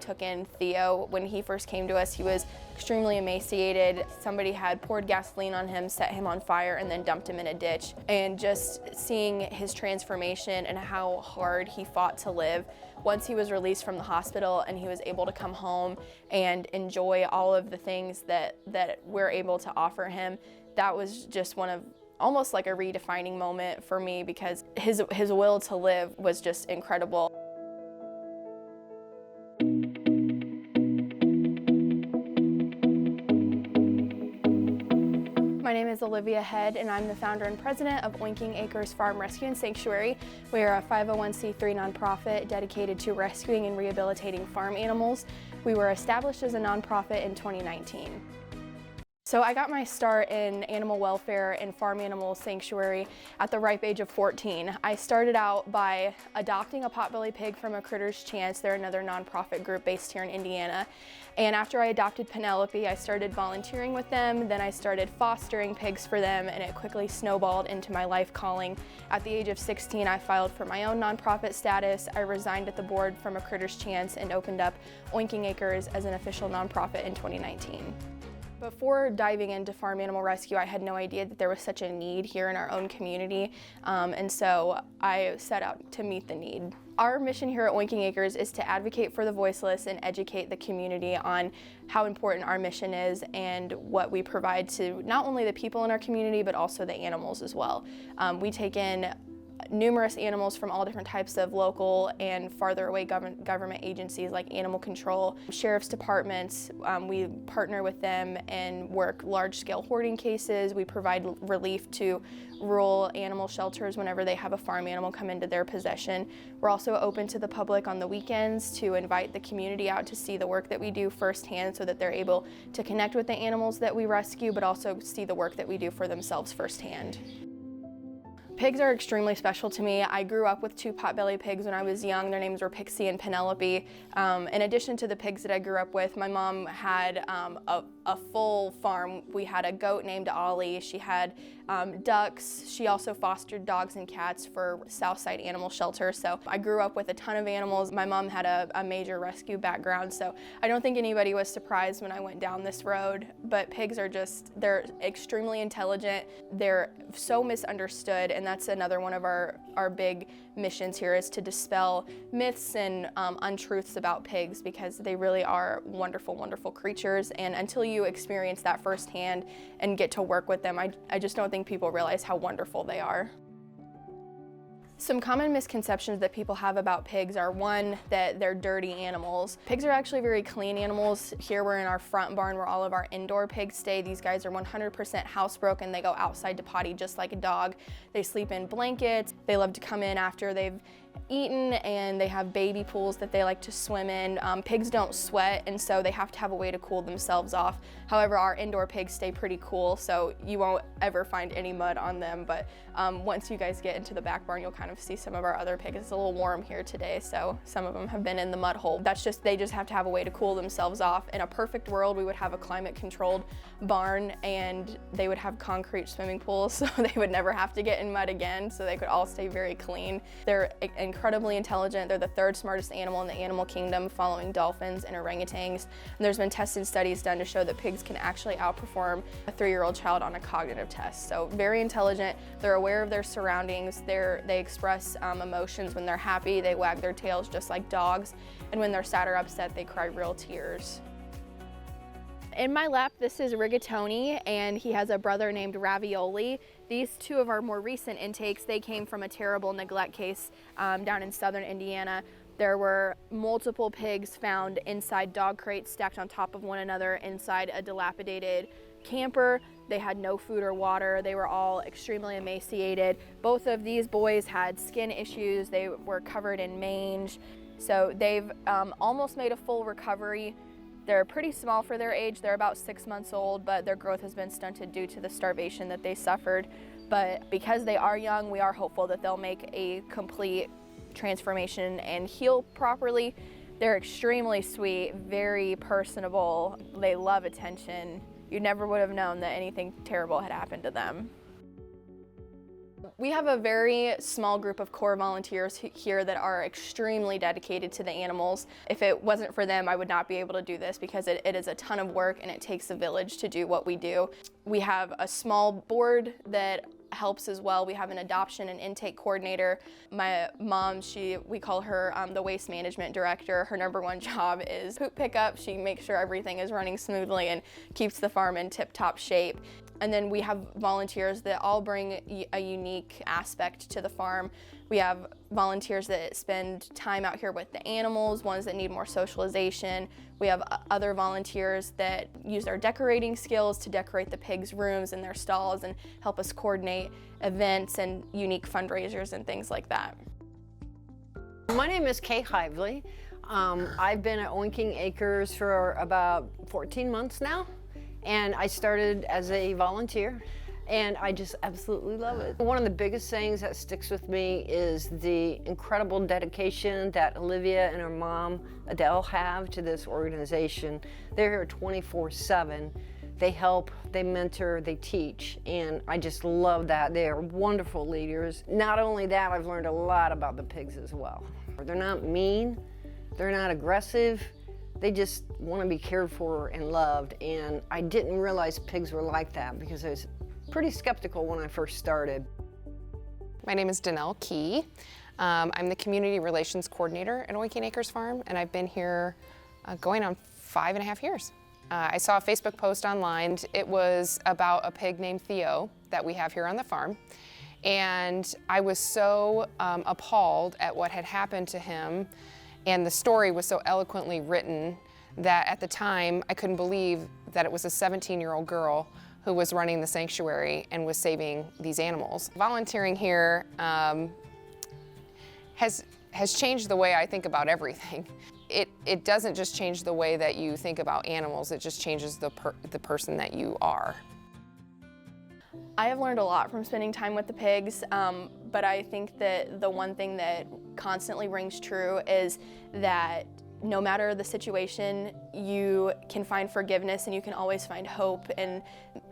took in Theo. When he first came to us, he was extremely emaciated. Somebody had poured gasoline on him, set him on fire, and then dumped him in a ditch. And just seeing his transformation and how hard he fought to live. Once he was released from the hospital and he was able to come home and enjoy all of the things that we're able to offer him, that was just one of almost like a redefining moment for me, because his will to live was just incredible. My name is Olivia Head, and I'm the founder and president of Oinking Acres Farm Rescue and Sanctuary. We are a 501c3 nonprofit dedicated to rescuing and rehabilitating farm animals. We were established as a nonprofit in 2019. So I got my start in animal welfare and farm animal sanctuary at the ripe age of 14. I started out by adopting a potbelly pig from a Critter's Chance. They're another nonprofit group based here in Indiana. And after I adopted Penelope, I started volunteering with them. Then I started fostering pigs for them, and it quickly snowballed into my life calling. At the age of 16, I filed for my own nonprofit status. I resigned at the board from a Critter's Chance and opened up Oinking Acres as an official nonprofit in 2019. Before diving into farm animal rescue, I had no idea that there was such a need here in our own community, and so I set out to meet the need. Our mission here at Oinking Acres is to advocate for the voiceless and educate the community on how important our mission is and what we provide to not only the people in our community, but also the animals as well. We take in numerous animals from all different types of local and farther away government agencies like animal control, sheriff's departments. We partner with them and work large-scale hoarding cases. We provide relief to rural animal shelters whenever they have a farm animal come into their possession. We're also open to the public on the weekends to invite the community out to see the work that we do firsthand, so that they're able to connect with the animals that we rescue, but also see the work that we do for themselves firsthand. Pigs are extremely special to me. I grew up with two potbelly pigs when I was young. Their names were Pixie and Penelope. In addition to the pigs that I grew up with, my mom had a full farm. We had a goat named Ollie. She had ducks. She also fostered dogs and cats for Southside Animal Shelter. So I grew up with a ton of animals. My mom had a major rescue background, so I don't think anybody was surprised when I went down this road. But pigs are they're extremely intelligent. They're so misunderstood, and that's another one of our big missions here, is to dispel myths and untruths about pigs, because they really are wonderful, wonderful creatures. And until you experience that firsthand and get to work with them, I just don't think people realize how wonderful they are. Some common misconceptions that people have about pigs are, one, that they're dirty animals. Pigs are actually very clean animals. Here we're in our front barn where all of our indoor pigs stay. These guys are 100% housebroken. They go outside to potty just like a dog. They sleep in blankets. They love to come in after they've eaten, and they have baby pools that they like to swim in. Pigs don't sweat, and so they have to have a way to cool themselves off. However, our indoor pigs stay pretty cool, so you won't ever find any mud on them. But once you guys get into the back barn, you'll kind of see some of our other pigs. It's a little warm here today, so some of them have been in the mud hole. They just have to have a way to cool themselves off. In a perfect world, we would have a climate-controlled barn, and they would have concrete swimming pools, so they would never have to get in mud again, so they could all stay very clean. They're incredibly intelligent. They're the third smartest animal in the animal kingdom, following dolphins and orangutans. And there's been tested studies done to show that pigs can actually outperform a 3-year-old child on a cognitive test. So very intelligent. They're aware of their surroundings. They express emotions. When they're happy, they wag their tails just like dogs. And when they're sad or upset, they cry real tears. In my lap, this is Rigatoni, and he has a brother named Ravioli. These two of our more recent intakes, they came from a terrible neglect case down in southern Indiana. There were multiple pigs found inside dog crates stacked on top of one another inside a dilapidated camper. They had no food or water. They were all extremely emaciated. Both of these boys had skin issues. They were covered in mange. So they've almost made a full recovery. They're pretty small for their age. They're about 6 months old, but their growth has been stunted due to the starvation that they suffered. But because they are young, we are hopeful that they'll make a complete transformation and heal properly. They're extremely sweet, very personable. They love attention. You never would have known that anything terrible had happened to them. We have a very small group of core volunteers here that are extremely dedicated to the animals. If it wasn't for them, I would not be able to do this because it is a ton of work and it takes a village to do what we do. We have a small board that helps as well. We have an adoption and intake coordinator. My mom, we call her the waste management director. Her #1 job is poop pickup. She makes sure everything is running smoothly and keeps the farm in tip-top shape. And then we have volunteers that all bring a unique aspect to the farm. We have volunteers that spend time out here with the animals, ones that need more socialization. We have other volunteers that use their decorating skills to decorate the pigs' rooms and their stalls and help us coordinate events and unique fundraisers and things like that. My name is Kay Hively. I've been at Oinking Acres for about 14 months now. And I started as a volunteer, and I just absolutely love it. One of the biggest things that sticks with me is the incredible dedication that Olivia and her mom, Adele, have to this organization. They're here 24/7. They help, they mentor, they teach, and I just love that. They are wonderful leaders. Not only that, I've learned a lot about the pigs as well. They're not mean, they're not aggressive. They just want to be cared for and loved, and I didn't realize pigs were like that because I was pretty skeptical when I first started. My name is Danelle Key. I'm the Community Relations Coordinator at Oinking Acres Farm, and I've been here going on 5.5 years. I saw a Facebook post online. It was about a pig named Theo that we have here on the farm, and I was so appalled at what had happened to him. And the story was so eloquently written that at the time I couldn't believe that it was a 17-year-old girl who was running the sanctuary and was saving these animals. Volunteering here has changed the way I think about everything. It doesn't just change the way that you think about animals, it just changes the person that you are. I have learned a lot from spending time with the pigs, but I think that the one thing that constantly rings true is that no matter the situation, you can find forgiveness and you can always find hope, and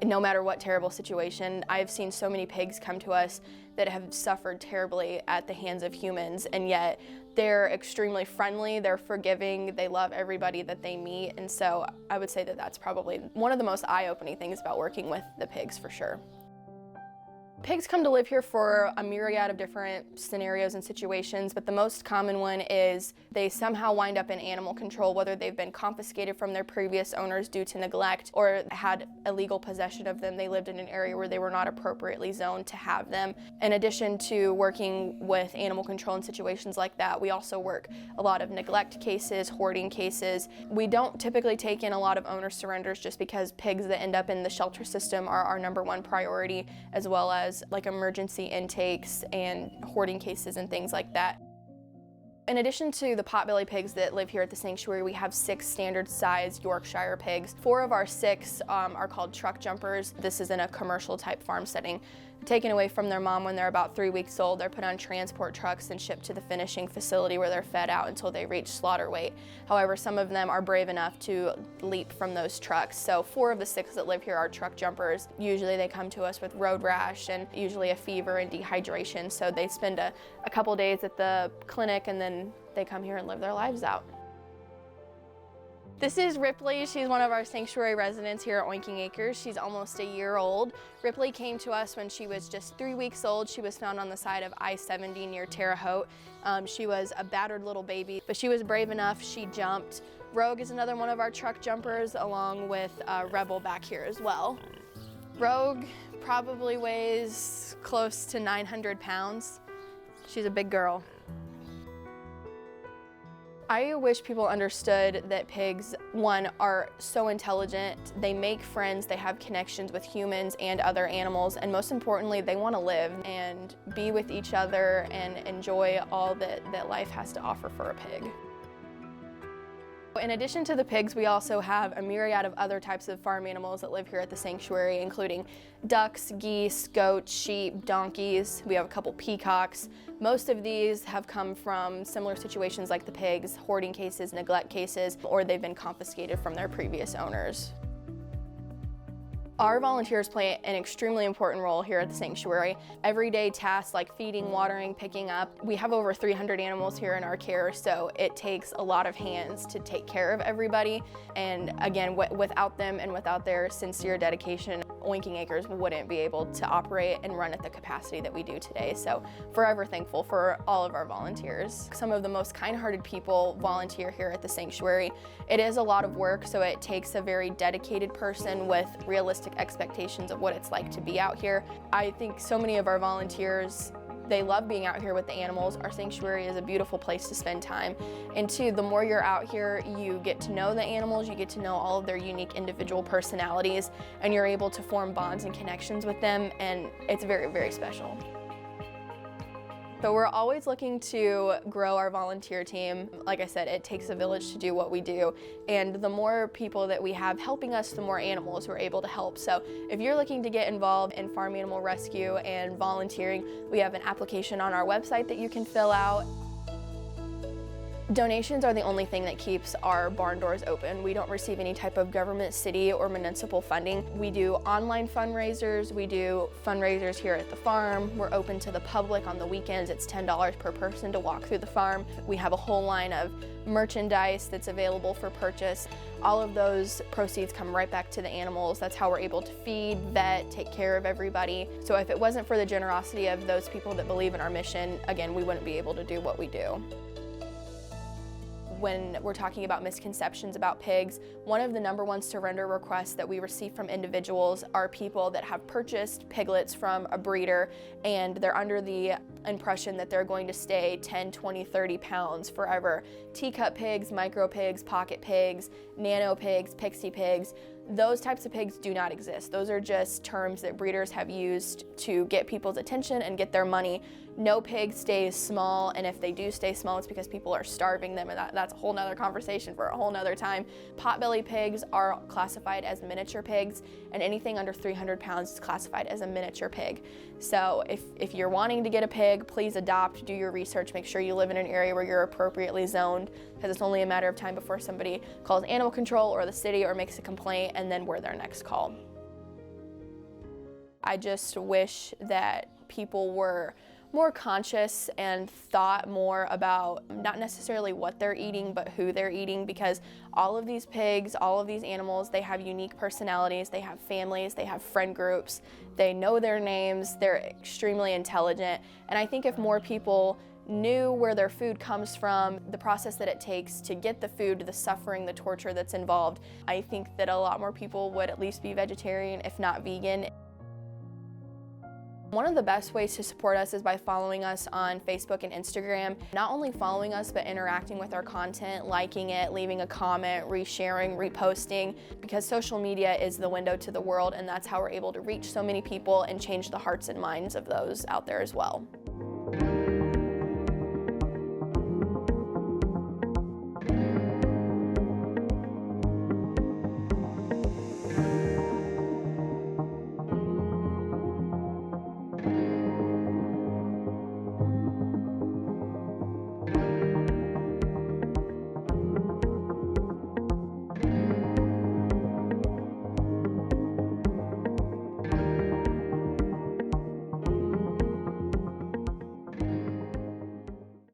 no matter what terrible situation. I've seen so many pigs come to us that have suffered terribly at the hands of humans, and yet they're extremely friendly, they're forgiving, they love everybody that they meet, and so I would say that that's probably one of the most eye-opening things about working with the pigs, for sure. Pigs come to live here for a myriad of different scenarios and situations, but the most common one is they somehow wind up in animal control, whether they've been confiscated from their previous owners due to neglect or had illegal possession of them. They lived in an area where they were not appropriately zoned to have them. In addition to working with animal control in situations like that, we also work a lot of neglect cases, hoarding cases. We don't typically take in a lot of owner surrenders just because pigs that end up in the shelter system are our #1 priority, as well as like emergency intakes and hoarding cases and things like that. In addition to the potbelly pigs that live here at the sanctuary, we have 6 standard-sized Yorkshire pigs. 4 of our 6 are called truck jumpers. This is in a commercial type farm setting. Taken away from their mom when they're about 3 weeks old, they're put on transport trucks and shipped to the finishing facility where they're fed out until they reach slaughter weight. However, some of them are brave enough to leap from those trucks. So 4 of the 6 that live here are truck jumpers. Usually they come to us with road rash and usually a fever and dehydration. So they spend a couple days at the clinic and then they come here and live their lives out. This is Ripley. She's one of our sanctuary residents here at Oinking Acres. She's almost a year old. Ripley came to us when she was just 3 weeks old. She was found on the side of I-70 near Terre Haute. She was a battered little baby, but she was brave enough. She jumped. Rogue is another one of our truck jumpers, along with Rebel back here as well. Rogue probably weighs close to 900 pounds. She's a big girl. I wish people understood that pigs, 1, are so intelligent, they make friends, they have connections with humans and other animals, and most importantly, they want to live and be with each other and enjoy all that life has to offer for a pig. In addition to the pigs, we also have a myriad of other types of farm animals that live here at the sanctuary, including ducks, geese, goats, sheep, donkeys. We have a couple peacocks. Most of these have come from similar situations like the pigs, hoarding cases, neglect cases, or they've been confiscated from their previous owners. Our volunteers play an extremely important role here at the sanctuary. Everyday tasks like feeding, watering, picking up. We have over 300 animals here in our care, so it takes a lot of hands to take care of everybody. And again, without them and without their sincere dedication, Oinking Acres wouldn't be able to operate and run at the capacity that we do today. So forever thankful for all of our volunteers. Some of the most kind-hearted people volunteer here at the sanctuary. It is a lot of work, so it takes a very dedicated person with realistic expectations of what it's like to be out here. I think so many of our volunteers, they love being out here with the animals. Our sanctuary is a beautiful place to spend time. And two, the more you're out here, you get to know the animals, you get to know all of their unique individual personalities, and you're able to form bonds and connections with them, and it's very, very special. So we're always looking to grow our volunteer team. Like I said, it takes a village to do what we do, and the more people that we have helping us, the more animals we're able to help. So if you're looking to get involved in farm animal rescue and volunteering, we have an application on our website that you can fill out. Donations are the only thing that keeps our barn doors open. We don't receive any type of government, city, or municipal funding. We do online fundraisers. We do fundraisers here at the farm. We're open to the public on the weekends. It's $10 per person to walk through the farm. We have a whole line of merchandise that's available for purchase. All of those proceeds come right back to the animals. That's how we're able to feed, vet, take care of everybody. So if it wasn't for the generosity of those people that believe in our mission, again, we wouldn't be able to do what we do. When we're talking about misconceptions about pigs, one of the #1 surrender requests that we receive from individuals are people that have purchased piglets from a breeder and they're under the impression that they're going to stay 10, 20, 30 pounds forever. Teacup pigs, micro pigs, pocket pigs, nano pigs, pixie pigs, those types of pigs do not exist. Those are just terms that breeders have used to get people's attention and get their money. No pig stays small, and if they do stay small, it's because people are starving them, and that's a whole nother conversation for a whole nother time. Potbelly pigs are classified as miniature pigs, and anything under 300 pounds is classified as a miniature pig. So if you're wanting to get a pig, please adopt, do your research, make sure you live in an area where you're appropriately zoned, because it's only a matter of time before somebody calls animal control or the city or makes a complaint, and then we're their next call. I just wish that people were more conscious and thought more about not necessarily what they're eating, but who they're eating, because all of these pigs, all of these animals, they have unique personalities, they have families, they have friend groups, they know their names, they're extremely intelligent, and I think if more people knew where their food comes from, the process that it takes to get the food, the suffering, the torture that's involved, I think that a lot more people would at least be vegetarian, if not vegan. One of the best ways to support us is by following us on Facebook and Instagram. Not only following us, but interacting with our content, liking it, leaving a comment, resharing, reposting, because social media is the window to the world, and that's how we're able to reach so many people and change the hearts and minds of those out there as well.